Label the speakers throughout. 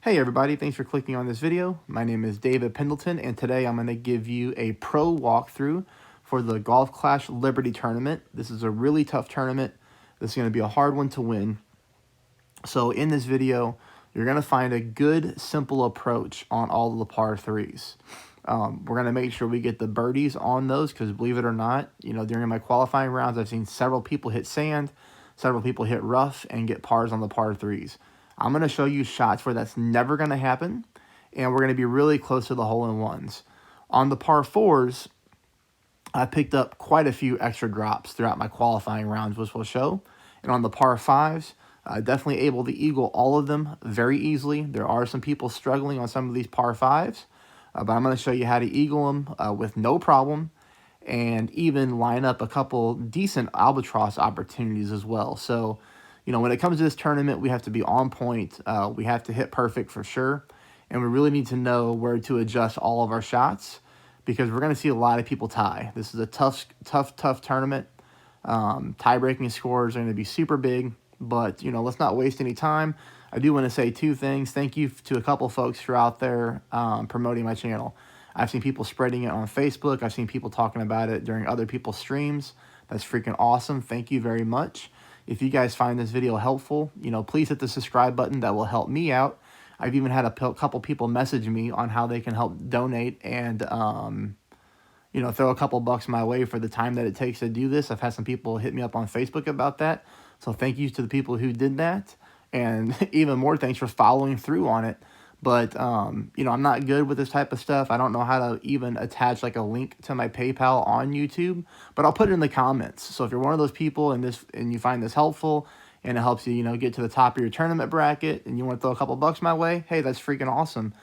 Speaker 1: Hey everybody, thanks for clicking on this video. My name is David Pendleton and today I'm going to give you a pro walkthrough for the Golf Clash Liberty tournament. This is a really tough tournament. This is going to be a hard one to win. So in this video, you're going to find a good, simple approach on all of the par threes. We're going to make sure we get the birdies on those because believe it or not, during my qualifying rounds, I've seen several people hit sand, several people hit rough and get pars on the par threes. I'm going to show you shots where that's never going to happen, and we're going to be really close to the hole-in-ones. On the par fours, I picked up quite a few extra drops throughout my qualifying rounds, which we'll show. And on the par fives, definitely able to eagle all of them very easily. There are some people struggling on some of these par fives, but I'm going to show you how to eagle them with no problem and even line up a couple decent albatross opportunities as well. So, when it comes to this tournament, we have to be on point. We have to hit perfect for sure. And we really need to know where to adjust all of our shots because we're going to see a lot of people tie. This is a tough tournament. Tie-breaking scores are going to be super big. But, let's not waste any time. I do want to say two things. Thank you to a couple folks who are out there promoting my channel. I've seen people spreading it on Facebook. I've seen people talking about it during other people's streams. That's freaking awesome. Thank you very much. If you guys find this video helpful, please hit the subscribe button. That will help me out. I've even had a couple people message me on how they can help donate and, throw a couple bucks my way for the time that it takes to do this. I've had some people hit me up on Facebook about that. So thank you to the people who did that. And even more thanks for following through on it. But, I'm not good with this type of stuff. I don't know how to even attach like a link to my PayPal on YouTube, but I'll put it in the comments. So if you're one of those people and you find this helpful and it helps you, get to the top of your tournament bracket and you want to throw a couple bucks my way, hey, that's freaking awesome.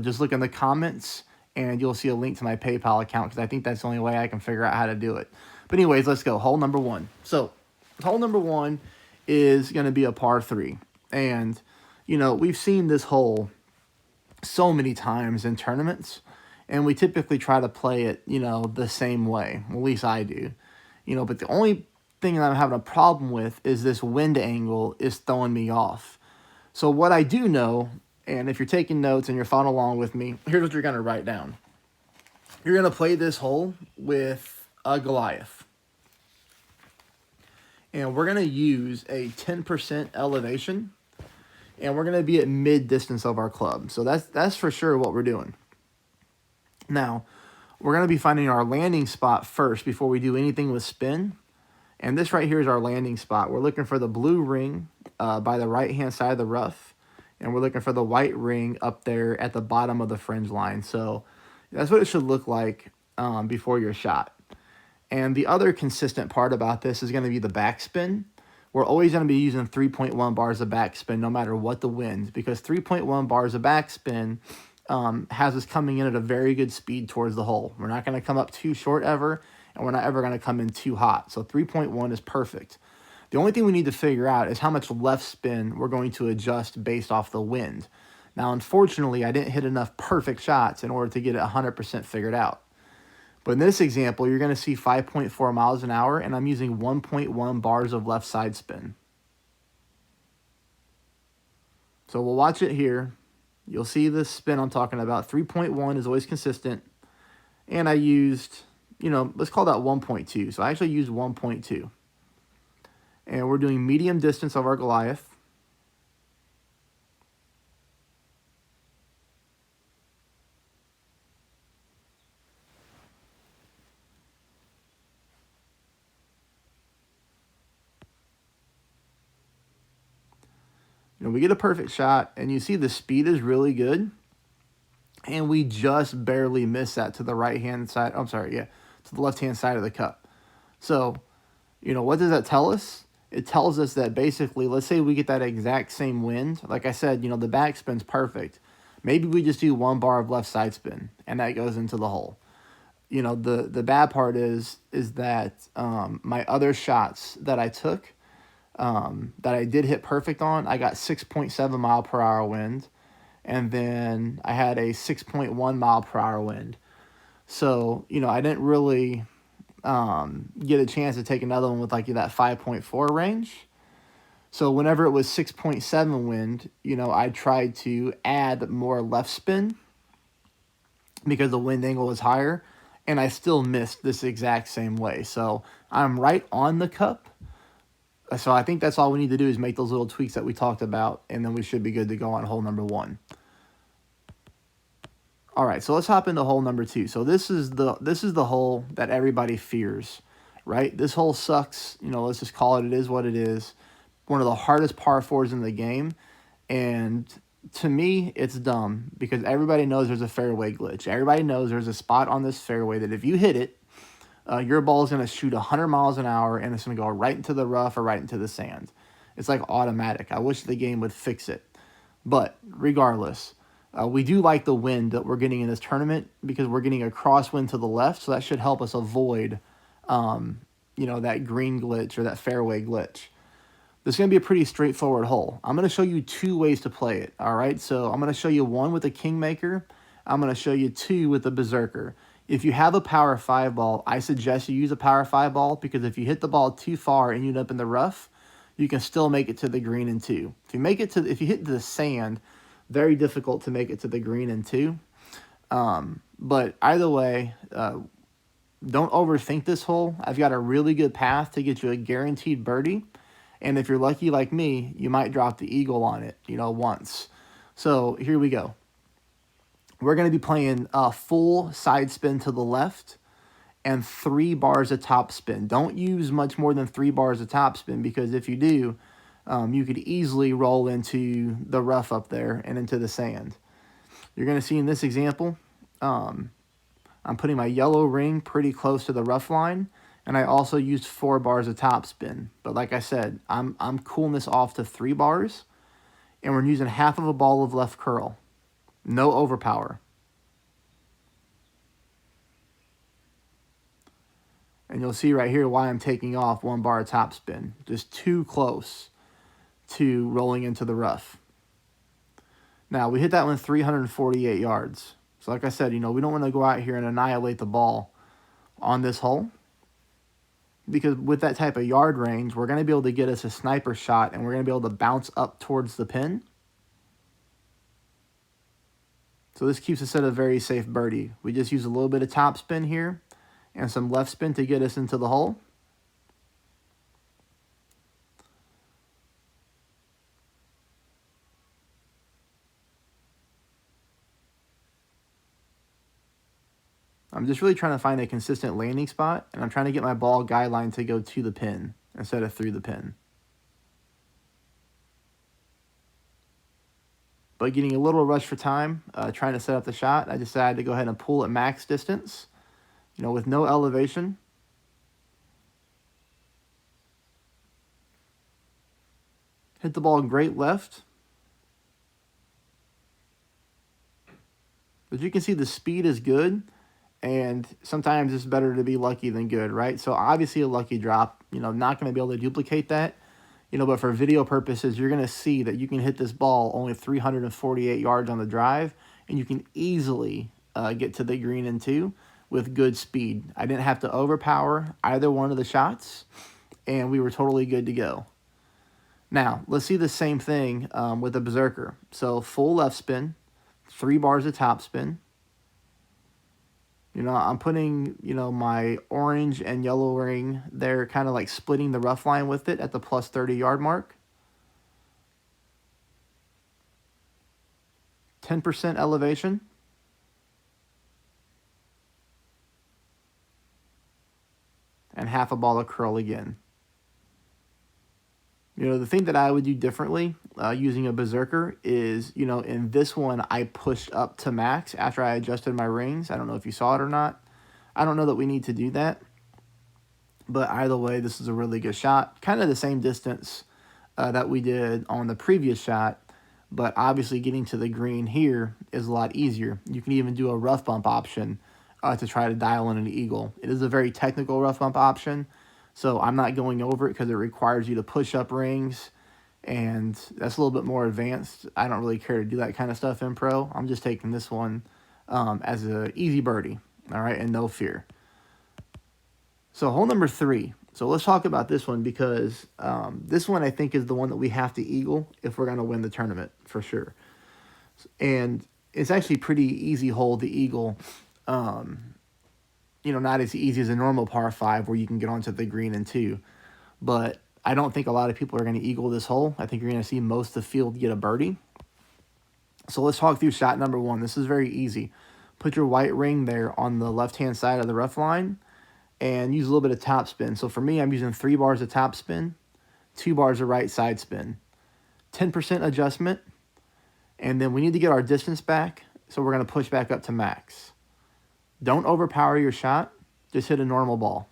Speaker 1: Just look in the comments and you'll see a link to my PayPal account because I think that's the only way I can figure out how to do it. But anyways, let's go. Hole number one. So hole number one is going to be a par three. And we've seen this hole so many times in tournaments, and we typically try to play it, the same way. At least I do. But the only thing that I'm having a problem with is this wind angle is throwing me off. So what I do know, and if you're taking notes and you're following along with me, here's what you're going to write down. You're going to play this hole with a Goliath. And we're going to use a 10% elevation. And we're going to be at mid-distance of our club. So that's for sure what we're doing. Now, we're going to be finding our landing spot first before we do anything with spin. And this right here is our landing spot. We're looking for the blue ring by the right-hand side of the rough. And we're looking for the white ring up there at the bottom of the fringe line. So that's what it should look like before your shot. And the other consistent part about this is going to be the backspin. We're always going to be using 3.1 bars of backspin no matter what the wind, because 3.1 bars of backspin has us coming in at a very good speed towards the hole. We're not going to come up too short ever, and we're not ever going to come in too hot. So 3.1 is perfect. The only thing we need to figure out is how much left spin we're going to adjust based off the wind. Now, unfortunately, I didn't hit enough perfect shots in order to get it 100% figured out. But in this example, you're going to see 5.4 miles an hour, and I'm using 1.1 bars of left side spin. So we'll watch it here. You'll see the spin I'm talking about. 3.1 is always consistent. And I used, let's call that 1.2. So I actually used 1.2. And we're doing medium distance of our Goliath. We get a perfect shot, and you see the speed is really good. And we just barely miss that to the right-hand side. I'm sorry, to the left-hand side of the cup. So, what does that tell us? It tells us that basically, let's say we get that exact same wind. Like I said, the backspin's perfect. Maybe we just do 1 bar of left side spin, and that goes into the hole. The bad part is that my other shots that I took, that I did hit perfect on, I got 6.7 mile per hour wind, and then I had a 6.1 mile per hour wind. So, I didn't really get a chance to take another one with like that 5.4 range. So whenever it was 6.7 wind, I tried to add more left spin because the wind angle was higher, and I still missed this exact same way. So I'm right on the cup. So I think that's all we need to do is make those little tweaks that we talked about, and then we should be good to go on hole number 1. All right, so let's hop into hole number 2. So this is the hole that everybody fears, right? This hole sucks. Let's just call it is what it is. One of the hardest par 4s in the game, and to me, it's dumb because everybody knows there's a fairway glitch. Everybody knows there's a spot on this fairway that if you hit it, your ball is going to shoot 100 miles an hour, and it's going to go right into the rough or right into the sand. It's like automatic. I wish the game would fix it. But regardless, we do like the wind that we're getting in this tournament because we're getting a crosswind to the left, so that should help us avoid, that green glitch or that fairway glitch. This is going to be a pretty straightforward hole. I'm going to show you 2 ways to play it, all right? So I'm going to show you 1 with a Kingmaker. I'm going to show you 2 with a Berserker. If you have a Power 5 ball, I suggest you use a Power 5 ball because if you hit the ball too far and you end up in the rough, you can still make it to the green in 2. If you hit the sand, very difficult to make it to the green in 2. But either way, don't overthink this hole. I've got a really good path to get you a guaranteed birdie. And if you're lucky like me, you might drop the eagle on it, once. So here we go. We're going to be playing a full side spin to the left and 3 bars of top spin. Don't use much more than 3 bars of top spin because if you do, you could easily roll into the rough up there and into the sand. You're going to see in this example, I'm putting my yellow ring pretty close to the rough line. And I also used 4 bars of top spin. But like I said, I'm cooling this off to 3 bars. And we're using half of a ball of left curl. No overpower. And you'll see right here why I'm taking off 1 bar of top spin. Just too close to rolling into the rough. Now, we hit that one 348 yards. So like I said, we don't want to go out here and annihilate the ball on this hole. Because with that type of yard range, we're going to be able to get us a sniper shot, and we're going to be able to bounce up towards the pin. So this keeps us at a very safe birdie. We just use a little bit of top spin here and some left spin to get us into the hole. I'm just really trying to find a consistent landing spot, and I'm trying to get my ball guideline to go to the pin instead of through the pin. But getting a little rush for time, trying to set up the shot, I decided to go ahead and pull at max distance, with no elevation. Hit the ball great left. But you can see the speed is good. And sometimes it's better to be lucky than good, right? So obviously a lucky drop, not going to be able to duplicate that. But for video purposes, you're going to see that you can hit this ball only 348 yards on the drive, and you can easily get to the green in 2 with good speed. I didn't have to overpower either one of the shots, and we were totally good to go. Now, let's see the same thing with the Berserker. So full left spin, 3 bars of top spin. I'm putting, my orange and yellow ring there, kind of like splitting the rough line with it at the plus 30 yard mark. 10% elevation. And half a ball of curl again. The thing that I would do differently using a Berserker is, in this one, I pushed up to max after I adjusted my rings. I don't know if you saw it or not. I don't know that we need to do that. But either way, this is a really good shot. Kind of the same distance that we did on the previous shot. But obviously getting to the green here is a lot easier. You can even do a rough bump option to try to dial in an eagle. It is a very technical rough bump option. So I'm not going over it because it requires you to push up rings, and that's a little bit more advanced. I don't really care to do that kind of stuff in pro. I'm just taking this one as an easy birdie, all right, and no fear. So hole number 3, So let's talk about this one because this one I think is the one that we have to eagle if we're going to win the tournament for sure. And it's actually pretty easy hole to eagle. Not as easy as a normal par 5 where you can get onto the green in 2. But I don't think a lot of people are going to eagle this hole. I think you're going to see most of the field get a birdie. So let's talk through shot number 1. This is very easy. Put your white ring there on the left-hand side of the rough line and use a little bit of top spin. So for me, I'm using 3 bars of top spin, 2 bars of right side spin, 10% adjustment, and then we need to get our distance back, so we're going to push back up to max. Don't overpower your shot. Just hit a normal ball.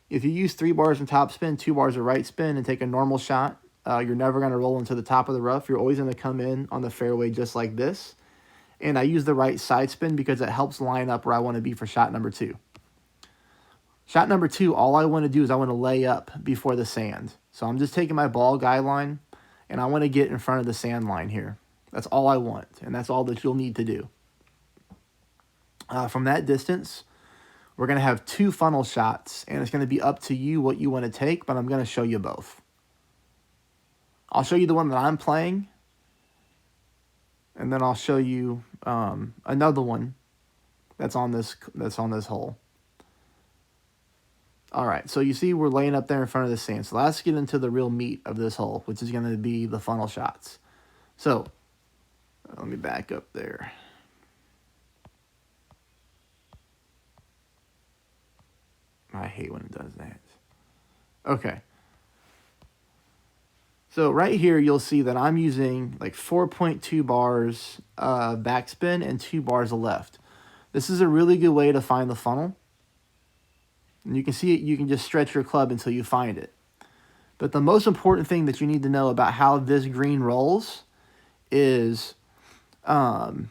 Speaker 1: If you use 3 bars of top spin, 2 bars of right spin, and take a normal shot, you're never going to roll into the top of the rough. You're always going to come in on the fairway just like this. And I use the right side spin because it helps line up where I want to be for shot number 2. Shot number 2, all I want to do is I want to lay up before the sand. So I'm just taking my ball guideline, and I want to get in front of the sand line here. That's all I want, and that's all that you'll need to do. From that distance, we're going to have 2 funnel shots, and it's going to be up to you what you want to take, but I'm going to show you both. I'll show you the one that I'm playing, and then I'll show you another one that's on this hole. All right, so you see we're laying up there in front of the sand. So let's get into the real meat of this hole, which is going to be the funnel shots. So let me back up there. I hate when it does that. Okay. So right here, you'll see that I'm using like 4.2 bars backspin and 2 bars of left. This is a really good way to find the funnel. And you can see it, you can just stretch your club until you find it. But the most important thing that you need to know about how this green rolls is, that's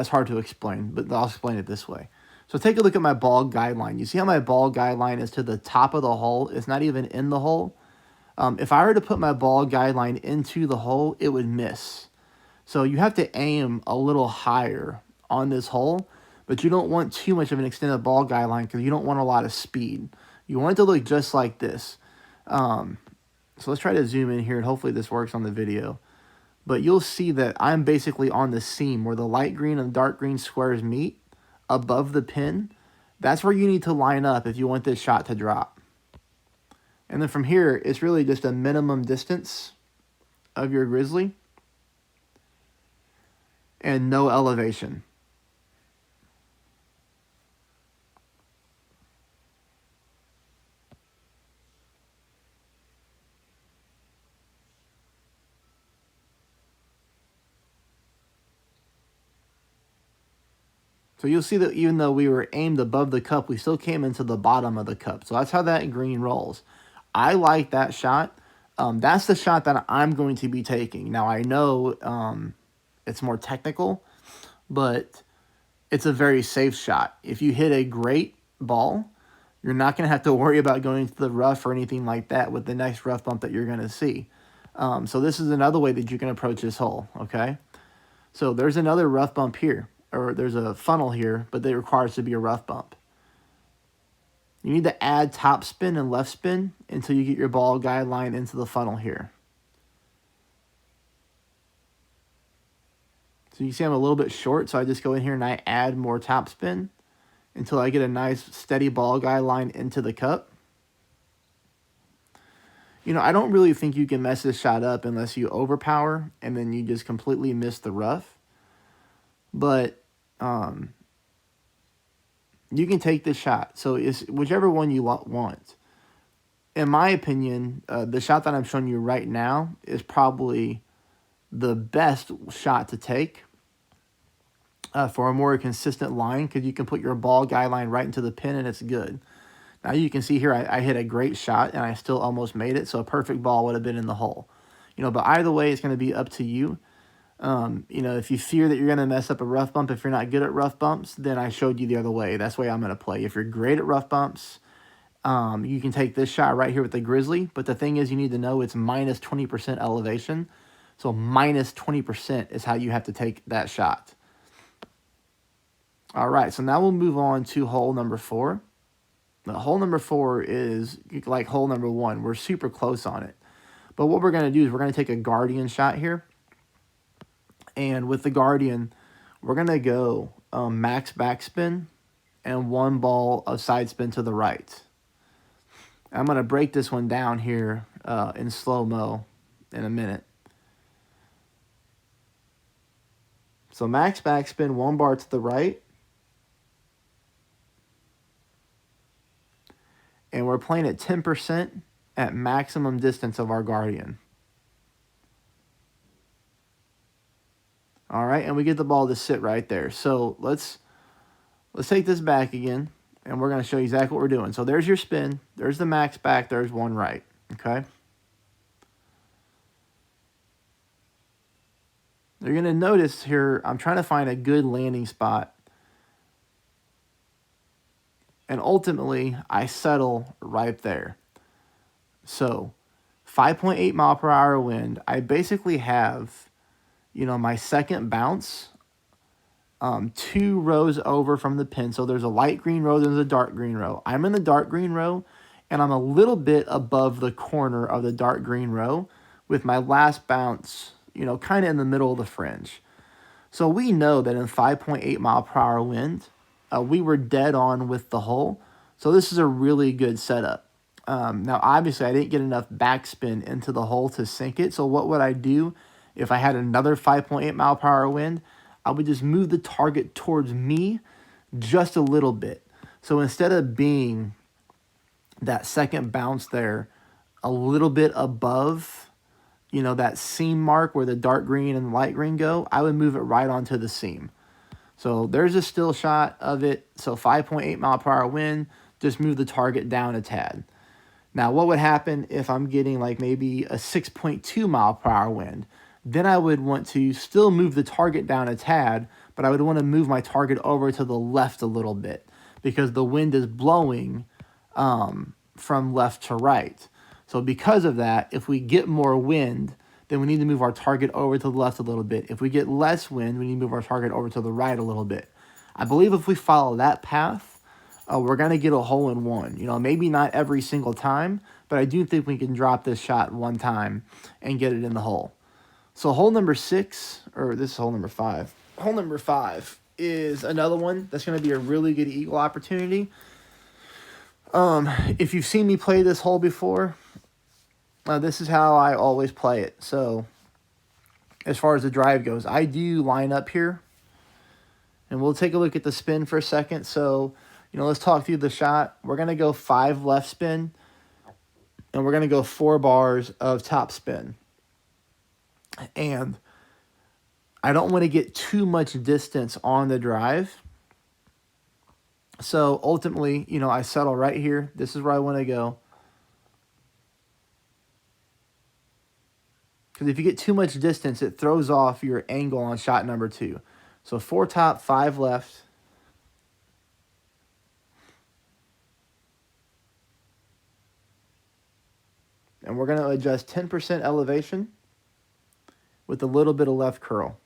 Speaker 1: hard to explain, but I'll explain it this way. So take a look at my ball guideline. You see how my ball guideline is to the top of the hole? It's not even in the hole. If I were to put my ball guideline into the hole, it would miss. So you have to aim a little higher on this hole, but you don't want too much of an extended ball guideline because you don't want a lot of speed. You want it to look just like this. So let's try to zoom in here, and hopefully this works on the video. But you'll see that I'm basically on the seam where the light green and dark green squares meet above the pin. That's where you need to line up if you want this shot to drop. And then from here, it's really just a minimum distance of your grizzly and no elevation. So you'll see that even though we were aimed above the cup, we still came into the bottom of the cup. So that's how that green rolls. I like that shot. That's the shot that I'm going to be taking. Now, I know it's more technical, but it's a very safe shot. If you hit a great ball, you're not going to have to worry about going to the rough or anything like that with the next rough bump that you're going to see. So this is another way that you can approach this hole, okay? So there's another rough bump here, or there's a funnel here, but it requires to be a rough bump. You need to add top spin and left spin until you get your ball guideline into the funnel here. So you see I'm a little bit short, so I just go in here and I add more top spin until I get a nice steady ball guideline into the cup. You know, I don't really think you can mess this shot up unless you overpower and then you just completely miss the rough. But you can take this shot. So it's whichever one you want. In my opinion, the shot that I'm showing you right now is probably the best shot to take for a more consistent line, because you can put your ball guideline right into the pin and it's good. Now you can see here I hit a great shot and I still almost made it, so a perfect ball would have been in the hole. You know, but either way, it's going to be up to you. You know, if you fear that you're going to mess up a rough bump, if you're not good at rough bumps, then I showed you the other way. That's the way I'm going to play. If you're great at rough bumps, you can take this shot right here with the grizzly. But the thing is, you need to know it's minus 20% elevation. So minus 20% is how you have to take that shot. All right, so now we'll move on to hole number 4. Now, hole number 4 is like hole number 1. We're super close on it. But what we're going to do is we're going to take a Guardian shot here. And with the Guardian, we're going to go max backspin and 1 ball of side spin to the right. I'm going to break this one down here in slow-mo in a minute. So max backspin, 1 bar to the right. And we're playing at 10% at maximum distance of our Guardian. All right, and we get the ball to sit right there. So let's take this back again, and we're going to show you exactly what we're doing. So there's your spin. There's the max back. There's 1 right, okay? You're going to notice here, I'm trying to find a good landing spot. And ultimately, I settle right there. So 5.8 mile per hour wind. I basically have, my second bounce 2 rows over from the pin. So there's a light green row, there's a dark green row. I'm in the dark green row, and I'm a little bit above the corner of the dark green row with my last bounce, kind of in the middle of the fringe. So we know that in 5.8 mile per hour wind, we were dead on with the hole. So this is a really good setup. Now, obviously, I didn't get enough backspin into the hole to sink it. So what would I do if I had another 5.8 mile per hour wind? I would just move the target towards me just a little bit. So instead of being that second bounce there a little bit above, that seam mark where the dark green and the light green go, I would move it right onto the seam. So there's a still shot of it. So 5.8 mile per hour wind, just move the target down a tad. Now, what would happen if I'm getting like maybe a 6.2 mile per hour wind? Then I would want to still move the target down a tad, but I would want to move my target over to the left a little bit because the wind is blowing from left to right. So because of that, if we get more wind, then we need to move our target over to the left a little bit. If we get less wind, we need to move our target over to the right a little bit. I believe if we follow that path, we're going to get a hole in one. Maybe not every single time, but I do think we can drop this shot one time and get it in the hole. So hole number 6, or this is hole number 5. Hole number 5 is another one that's going to be a really good eagle opportunity. If you've seen me play this hole before, this is how I always play it. So as far as the drive goes, I do line up here. And we'll take a look at the spin for a second. So, let's talk through the shot. We're going to go 5 left spin. And we're going to go 4 bars of top spin. And I don't want to get too much distance on the drive. So ultimately, I settle right here. This is where I want to go. Because if you get too much distance, it throws off your angle on shot number 2. So 4 top, 5 left. And we're going to adjust 10% elevation with a little bit of left curl.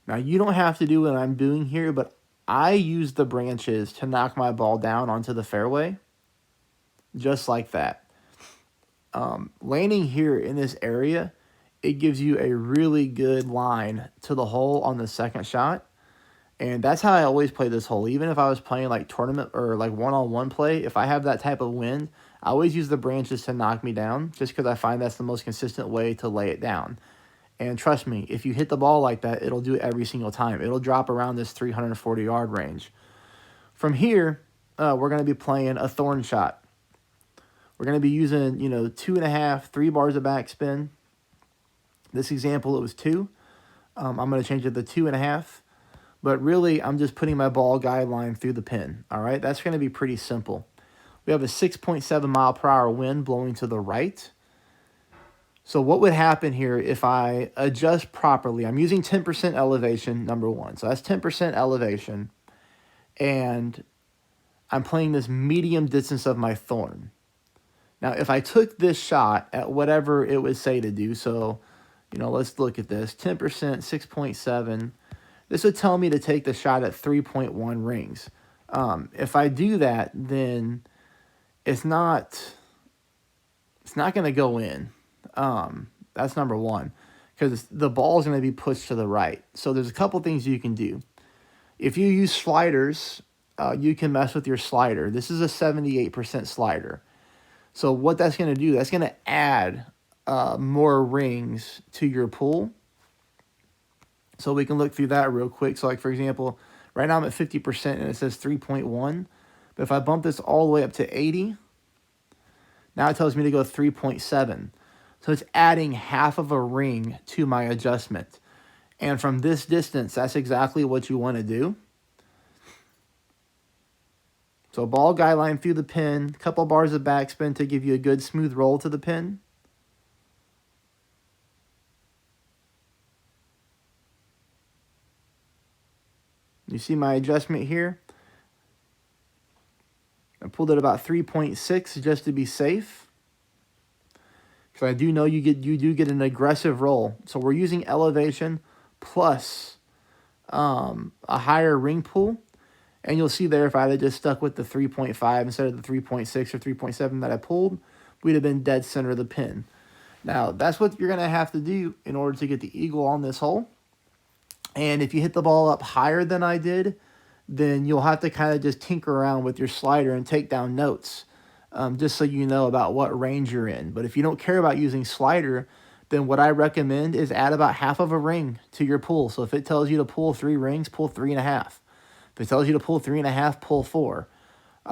Speaker 1: Now, you don't have to do what I'm doing here, but I use the branches to knock my ball down onto the fairway, just like that. Landing here in this area, it gives you a really good line to the hole on the second shot. And that's how I always play this hole. Even if I was playing like tournament or like one-on-one play, if I have that type of wind, I always use the branches to knock me down just because I find that's the most consistent way to lay it down. And trust me, if you hit the ball like that, it'll do it every single time. It'll drop around this 340-yard range. From here, we're going to be playing a thorn shot. We're going to be using, 2.5, 3 bars of backspin. This example, it was 2. I'm going to change it to 2.5. But really, I'm just putting my ball guideline through the pin. All right, that's going to be pretty simple. We have a 6.7 mile per hour wind blowing to the right. So what would happen here if I adjust properly? I'm using 10% elevation, number 1. So that's 10% elevation. And I'm playing this medium distance of my thorn. Now, if I took this shot at whatever it would say to do, so, You know, let's look at this. 10%, 6.7. This would tell me to take the shot at 3.1 rings. If I do that, then it's not going to go in. That's number one, because the ball is going to be pushed to the right. So there's a couple things you can do. If you use sliders, you can mess with your slider. This is a 78% slider. So what that's going to do, that's going to add more rings to your pool. So we can look through that real quick. So like, for example, right now I'm at 50% and it says 3.1. But if I bump this all the way up to 80, now it tells me to go 3.7. So it's adding half of a ring to my adjustment. And from this distance, that's exactly what you want to do. So ball guideline through the pin, couple bars of backspin to give you a good smooth roll to the pin. You see my adjustment here? I pulled it about 3.6 just to be safe. Because I do know you do get an aggressive roll. So we're using elevation plus a higher ring pull. And you'll see there, if I had just stuck with the 3.5 instead of the 3.6 or 3.7 that I pulled, we'd have been dead center of the pin. Now, that's what you're going to have to do in order to get the eagle on this hole. And if you hit the ball up higher than I did, then you'll have to kind of just tinker around with your slider and take down notes, just so you know about what range you're in. But if you don't care about using slider, then what I recommend is add about half of a ring to your pull. So if it tells you to pull 3 rings, pull 3.5. If it tells you to pull 3.5, pull 4.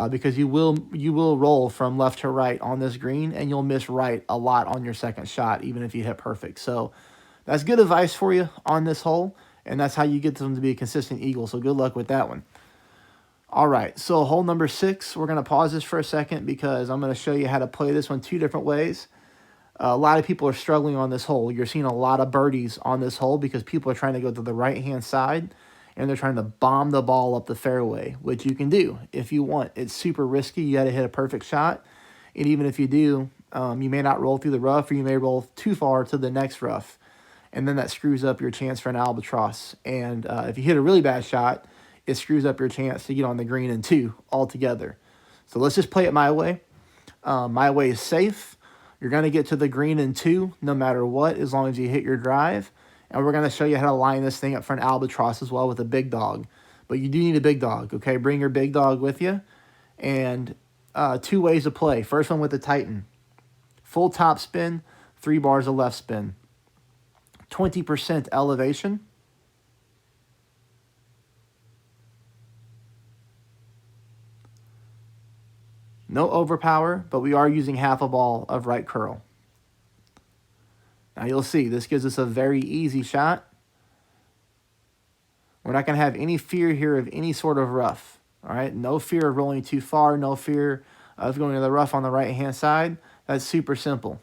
Speaker 1: Because you will roll from left to right on this green, and you'll miss right a lot on your second shot, even if you hit perfect. So that's good advice for you on this hole, and that's how you get them to be a consistent eagle. So good luck with that one. All right, so hole number 6, we're going to pause this for a second because I'm going to show you how to play this one 2 different ways. A lot of people are struggling on this hole. You're seeing a lot of birdies on this hole because people are trying to go to the right-hand side, and they're trying to bomb the ball up the fairway, which you can do if you want. It's super risky. You got to hit a perfect shot. And even if you do, you may not roll through the rough, or you may roll too far to the next rough. And then that screws up your chance for an albatross. And if you hit a really bad shot, it screws up your chance to get on the green in 2 altogether. So let's just play it my way. My way is safe. You're going to get to the green in 2 no matter what, as long as you hit your drive. And we're going to show you how to line this thing up for an albatross as well with a big dog. But you do need a big dog, okay? Bring your big dog with you. And 2 ways to play. First one with the Titan. Full top spin, 3 bars of left spin. 20% elevation. No overpower, but we are using half a ball of right curl. Now you'll see, this gives us a very easy shot. We're not going to have any fear here of any sort of rough. All right, no fear of rolling too far, no fear of going to the rough on the right-hand side. That's super simple.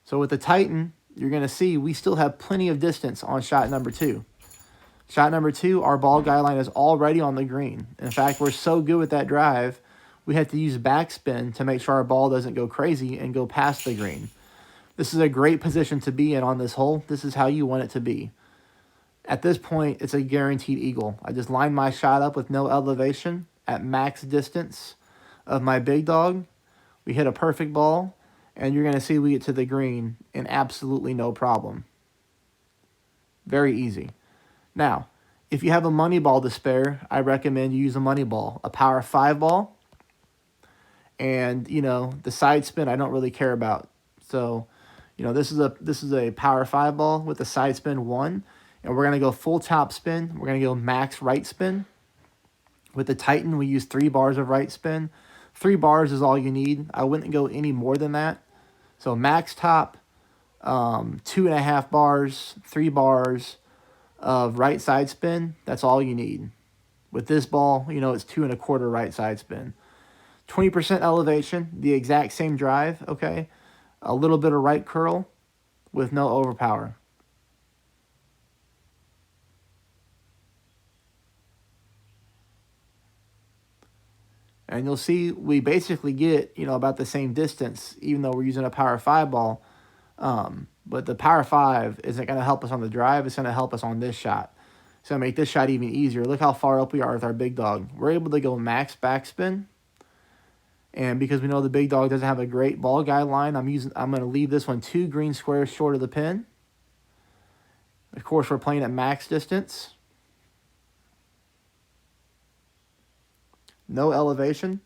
Speaker 1: So with the Titan, you're going to see we still have plenty of distance on shot number 2. Shot number 2, our ball guideline is already on the green. In fact, we're so good with that drive, we have to use backspin to make sure our ball doesn't go crazy and go past the green. This is a great position to be in on this hole. This is how you want it to be. At this point, it's a guaranteed eagle. I just line my shot up with no elevation at max distance of my big dog. We hit a perfect ball, and you're going to see we get to the green in absolutely no problem. Very easy. Now, if you have a money ball to spare, I recommend you use a money ball, a power 5 ball. And, you know, the side spin I don't really care about. So, you know, this is a power 5 ball with a side spin 1. And we're going to go full top spin. We're going to go max right spin. With the Titan, we use 3 bars of right spin. 3 bars is all you need. I wouldn't go any more than that. So max top, 2.5 bars, 3 bars of right side spin. That's all you need. With this ball, you know, it's 2 1/4 right side spin. 20% elevation, the exact same drive, okay? A little bit of right curl with no overpower. And you'll see we basically get, you know, about the same distance, even though we're using a power 5 ball. But the power 5 isn't going to help us on the drive. It's going to help us on this shot. It's going to make this shot even easier. Look how far up we are with our big dog. We're able to go max backspin. And because we know the big dog doesn't have a great ball guide line, I'm going to leave this one 2 green squares short of the pin. Of course, we're playing at max distance. No elevation.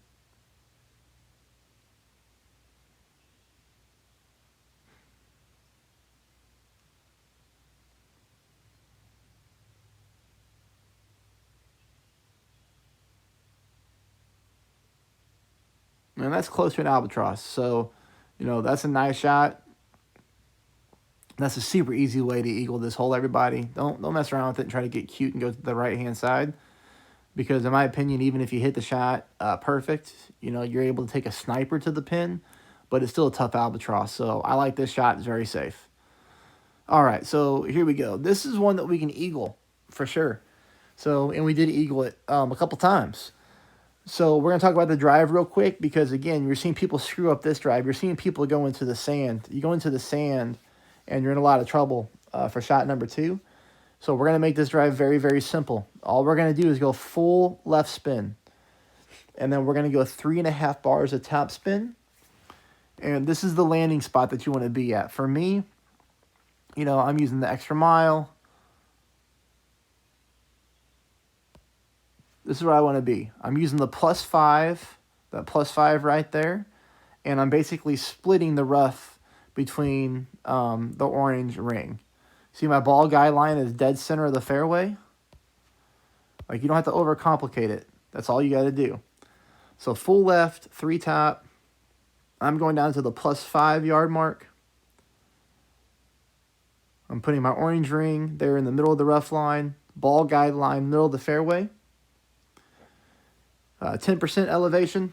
Speaker 1: And that's close to an albatross. So, that's a nice shot. That's a super easy way to eagle this hole, everybody. Don't mess around with it and try to get cute and go to the right-hand side. Because in my opinion, even if you hit the shot perfect, you're able to take a sniper to the pin, but it's still a tough albatross. So I like this shot. It's very safe. All right, so here we go. This is one that we can eagle for sure. So, and we did eagle it a couple times. So we're going to talk about the drive real quick because, again, you're seeing people screw up this drive. You're seeing people go into the sand. You go into the sand, and you're in a lot of trouble for shot number 2. So we're going to make this drive very, very simple. All we're going to do is go full left spin. And then we're going to go 3.5 bars of top spin. And this is the landing spot that you want to be at. For me, I'm using the extra mile. This is where I want to be. I'm using the +5, that +5 right there. And I'm basically splitting the rough between the orange ring. See, my ball guide line is dead center of the fairway. Like, you don't have to overcomplicate it. That's all you got to do. So full left, 3 top. I'm going down to the +5 yard mark. I'm putting my orange ring there in the middle of the rough line. Ball guide line, middle of the fairway. 10% elevation.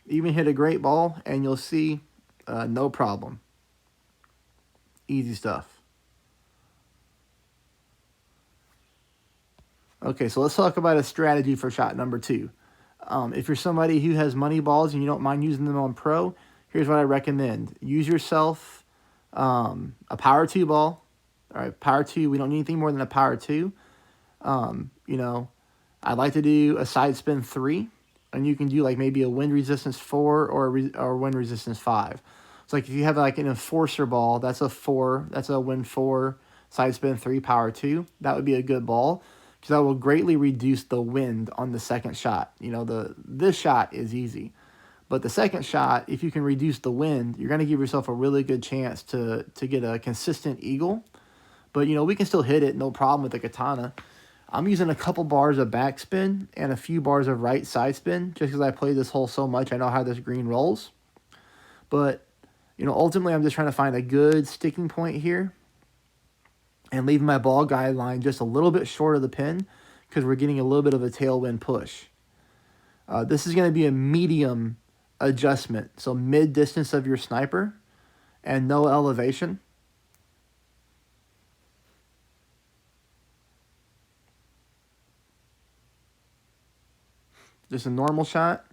Speaker 1: Even hit a great ball, and you'll see no problem. Easy stuff. Okay, so let's talk about a strategy for shot number 2. If you're somebody who has money balls and you don't mind using them on pro, here's what I recommend. Use yourself a power 2 ball. All right, power 2, we don't need anything more than a power 2. I'd like to do a side spin 3. And you can do like maybe a wind resistance 4 or wind resistance 5. So like if you have like an enforcer ball, that's a 4, that's a wind 4, side spin 3, power 2. That would be a good ball because that will greatly reduce the wind on the second shot. This shot is easy. But the second shot, if you can reduce the wind, you're going to give yourself a really good chance to get a consistent eagle. But, we can still hit it, no problem with the katana. I'm using a couple bars of backspin and a few bars of right side spin just because I play this hole so much. I know how this green rolls. But, ultimately I'm just trying to find a good sticking point here and leaving my ball guide line just a little bit short of the pin because we're getting a little bit of a tailwind push. This is going to be a medium adjustment, so mid-distance of your sniper and no elevation. Just a normal shot.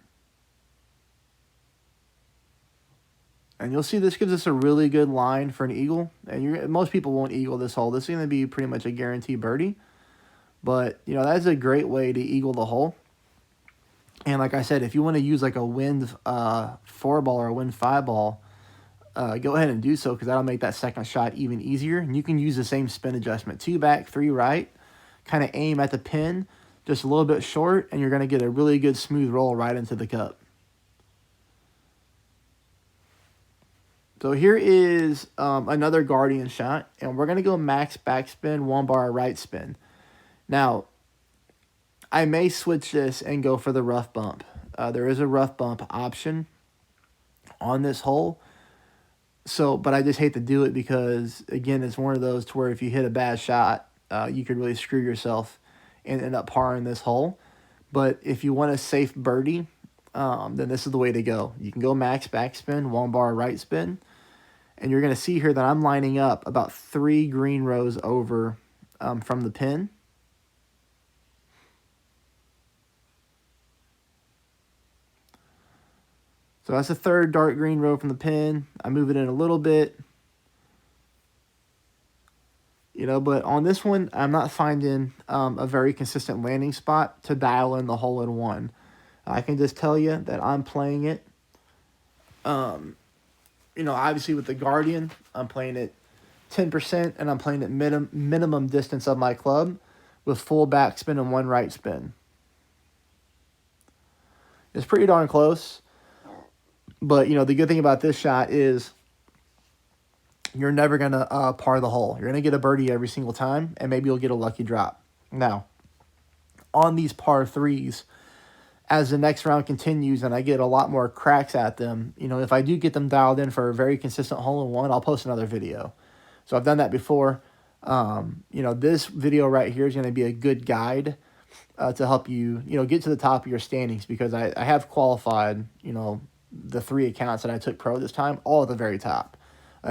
Speaker 1: And you'll see this gives us a really good line for an eagle. And most people won't eagle this hole. This is going to be pretty much a guaranteed birdie. But, that's a great way to eagle the hole. And like I said, if you want to use like a wind 4 ball or a wind 5 ball, go ahead and do so because that'll make that second shot even easier. And you can use the same spin adjustment. 2 back, 3 right. Kind of aim at the pin. Just a little bit short, and you're going to get a really good smooth roll right into the cup. So here is another Guardian shot, and we're going to go max backspin, 1 bar right spin. Now, I may switch this and go for the rough bump. There is a rough bump option on this hole. But I just hate to do it because, again, it's one of those to where if you hit a bad shot, you could really screw yourself and end up parring this hole. But if you want a safe birdie, then this is the way to go. You can go max backspin, 1 bar right spin, And you're going to see here that I'm lining up about 3 green rows over from the pin. So that's the third dark green row from the pin. I move it in a little bit. You know, but on this one, I'm not finding a very consistent landing spot to dial in the hole-in-one. I can just tell you that I'm playing it. You know, obviously with the Guardian, I'm playing it 10%, and I'm playing it minimum distance of my club with full backspin and 1 right spin. It's pretty darn close. But, you know, the good thing about this shot is you're never going to par the hole. You're going to get a birdie every single time, and maybe you'll get a lucky drop. Now, on these par 3s, as the next round continues and I get a lot more cracks at them, you know, if I do get them dialed in for a very consistent hole-in-one, I'll post another video. So I've done that before. You know, this video right here is going to be a good guide to help you, you know, get to the top of your standings, because I have qualified, you know, the 3 accounts that I took pro this time, all at the very top.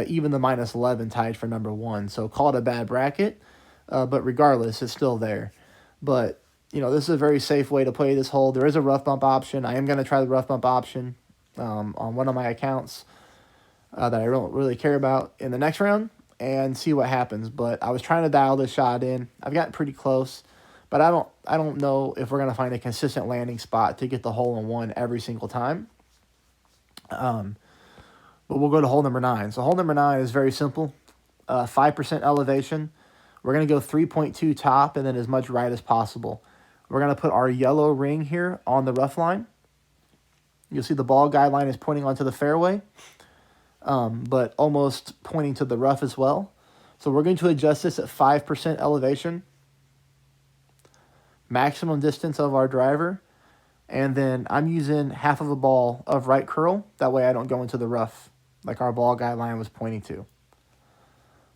Speaker 1: Even the -11 tied for number 1. So call it a bad bracket, but regardless, it's still there. But, you know, this is a very safe way to play this hole. There is a rough bump option. I am going to try the rough bump option on one of my accounts that I don't really care about in the next round and see what happens. But I was trying to dial this shot in. I've gotten pretty close, but I don't know if we're going to find a consistent landing spot to get the hole-in-one every single time. But we'll go to hole number 9. So hole number 9 is very simple. 5% elevation. We're going to go 3.2 top and then as much right as possible. We're going to put our yellow ring here on the rough line. You'll see the ball guideline is pointing onto the fairway, but almost pointing to the rough as well. So we're going to adjust this at 5% elevation. Maximum distance of our driver. And then I'm using half of a ball of right curl. That way I don't go into the rough like our ball guideline was pointing to.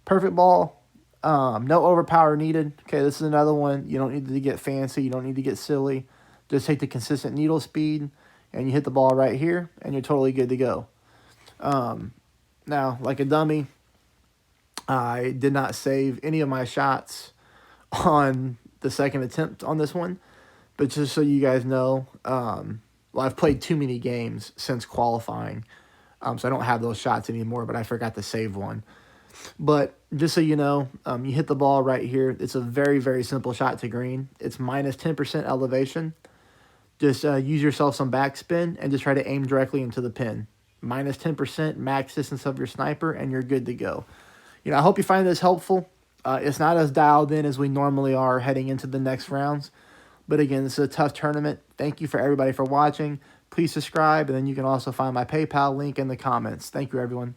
Speaker 1: Perfect ball. No overpower needed. Okay, this is another one. You don't need to get fancy. You don't need to get silly. Just take the consistent needle speed, and you hit the ball right here, and you're totally good to go. Now, like a dummy, I did not save any of my shots on the second attempt on this one. But just so you guys know, well, I've played too many games since qualifying, so I don't have those shots anymore, but I forgot to save one. But just so you know, you hit the ball right here. It's a very, very simple shot to green. It's minus 10% elevation. Just use yourself some backspin and just try to aim directly into the pin. Minus 10% max distance of your sniper, and you're good to go. You know, I hope you find this helpful. It's not as dialed in as we normally are heading into the next rounds. But again, this is a tough tournament. Thank you for everybody for watching. Please subscribe, and then you can also find my PayPal link in the comments. Thank you, everyone.